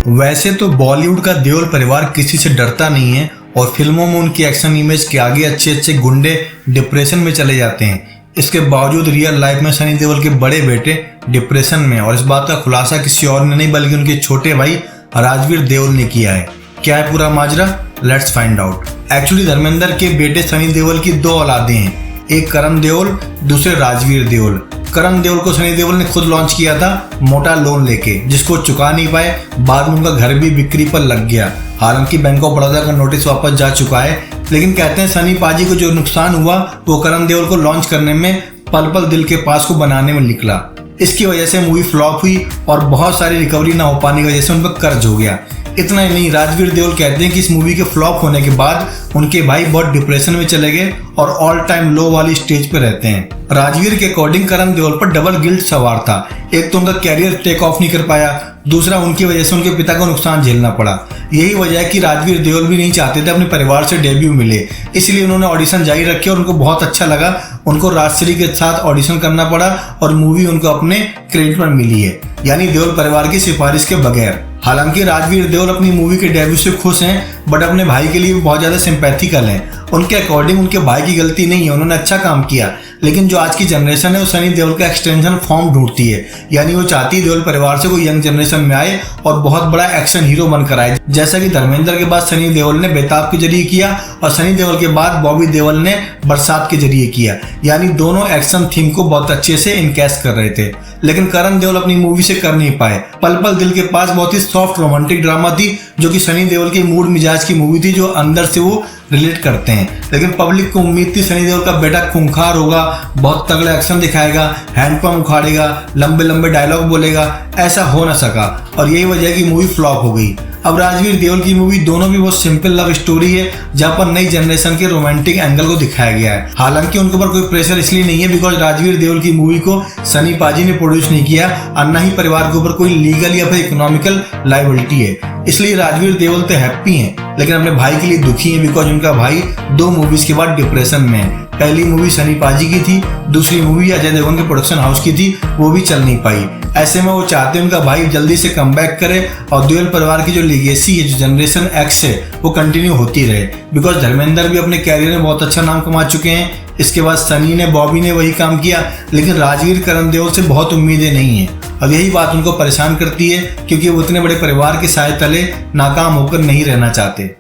वैसे तो बॉलीवुड का देओल परिवार किसी से डरता नहीं है और फिल्मों में उनकी एक्शन इमेज के आगे अच्छे अच्छे गुंडे डिप्रेशन में चले जाते हैं। इसके बावजूद रियल लाइफ में सनी देओल के बड़े बेटे डिप्रेशन में, और इस बात का खुलासा किसी और ने नहीं बल्कि उनके छोटे भाई राजवीर देओल ने किया है। क्या है पूरा माजरा, let's find out. Actually Dharmendra के बेटे सनी देओल की दो औलादे हैं, एक करण देओल, दूसरे राजवीर देओल। करण देओल को सनी देओल ने खुद लॉन्च किया था मोटा लोन लेके, जिसको चुका नहीं पाए। बाद में उनका घर भी बिक्री पर लग गया। हालांकि बैंक ऑफ बड़ौदा का नोटिस वापस जा चुका है, लेकिन कहते हैं सनी पाजी को जो नुकसान हुआ वो करण देओल को लॉन्च करने में पल पल दिल के पास को बनाने में निकला। इसकी वजह से मूवी फ्लॉप हुई और बहुत सारी रिकवरी ना हो पाने की वजह से उन पर कर्ज हो गया। इतना ही नहीं, राजवीर देओल कहते हैं कि इस मूवी के फ्लॉप होने के बाद उनके भाई बहुत डिप्रेशन में चले गए और ऑल टाइम लो वाली स्टेज पे रहते हैं। राजवीर के अकॉर्डिंग करण देओल पर डबल गिल्ट सवार था। एक तो उनका कैरियर टेक ऑफ नहीं कर पाया, दूसरा उनकी वजह से उनके पिता को नुकसान झेलना पड़ा। यही वजह है कि राजवीर देओल भी नहीं चाहते थे अपने परिवार से डेब्यू मिले, इसलिए उन्होंने ऑडिशन जारी रखे और उनको बहुत अच्छा लगा। उनको राजश्री के साथ ऑडिशन करना पड़ा और मूवी उनको अपने क्रेडिट पर मिली है, यानी देओल परिवार की सिफारिश के बगैर। हालांकि राजवीर देओल अपनी मूवी के डेब्यू से खुश हैं, बट अपने भाई के लिए बहुत ज़्यादा सिंपैथिकल हैं। उनके अकॉर्डिंग उनके भाई की गलती नहीं है, उन्होंने अच्छा काम किया, लेकिन जो आज की जनरेशन है वो सनी देओल का एक्सटेंशन फॉर्म ढूंढती है। यानी वो चाहती है देओल परिवार से कोई यंग जनरेशन में आए और बहुत बड़ा एक्शन हीरो बनकर आए, जैसा कि धर्मेंद्र के बाद सनी देओल ने बेताब के जरिए किया और सनी देओल के बाद बॉबी देओल ने बरसात के जरिए किया। यानी दोनों एक्शन थीम को बहुत अच्छे से इनकैश कर रहे थे, लेकिन करण देओल अपनी मूवी से कर नहीं पाए। पल पल दिल के पास बहुत ही सॉफ्ट रोमांटिक ड्रामा थी, जो कि सनी देओल के मूड मिजाज की मूवी थी, जो अंदर से वो रिलेट करते हैं। लेकिन पब्लिक को उम्मीद थी सनी देओल का बेटा खूंखार होगा, बहुत तगड़ा एक्शन दिखाएगा, हैंडपंप उखाड़ेगा, लंबे लंबे डायलॉग बोलेगा। ऐसा हो ना सका और यही वजह है कि मूवी फ्लॉप हो गई। अब राजवीर देओल की मूवी दोनों भी बहुत सिंपल लव स्टोरी है, जहाँ पर नई जनरेशन के रोमांटिक एंगल को दिखाया गया है। हालांकि उनके ऊपर कोई प्रेशर इसलिए नहीं है बिकॉज राजवीर देओल की मूवी को सनी पाजी ने प्रोड्यूस नहीं किया और न ही परिवार के ऊपर कोई लीगल या फिर इकोनॉमिकल लायबिलिटी है। इसलिए राजवीर देओल तो हैप्पी हैं, लेकिन अपने भाई के लिए दुखी हैं बिकॉज उनका भाई दो मूवीज के बाद डिप्रेशन में है। पहली मूवी सनी पाजी की थी, दूसरी मूवी अजय देवगन के प्रोडक्शन हाउस की थी, वो भी चल नहीं पाई। ऐसे में वो चाहते हैं उनका भाई जल्दी से कमबैक करे और देओल परिवार की जो लीगेसी है, जो जनरेशन एक्स है, वो कंटिन्यू होती रहे। बिकॉज धर्मेंद्र भी अपने कैरियर में बहुत अच्छा नाम कमा चुके हैं, इसके बाद सनी ने, बॉबी ने वही काम किया, लेकिन राजवीर करण देओल से बहुत उम्मीदें नहीं है। अब यही बात उनको परेशान करती है क्योंकि वो इतने बड़े परिवार के साए तले नाकाम होकर नहीं रहना चाहते।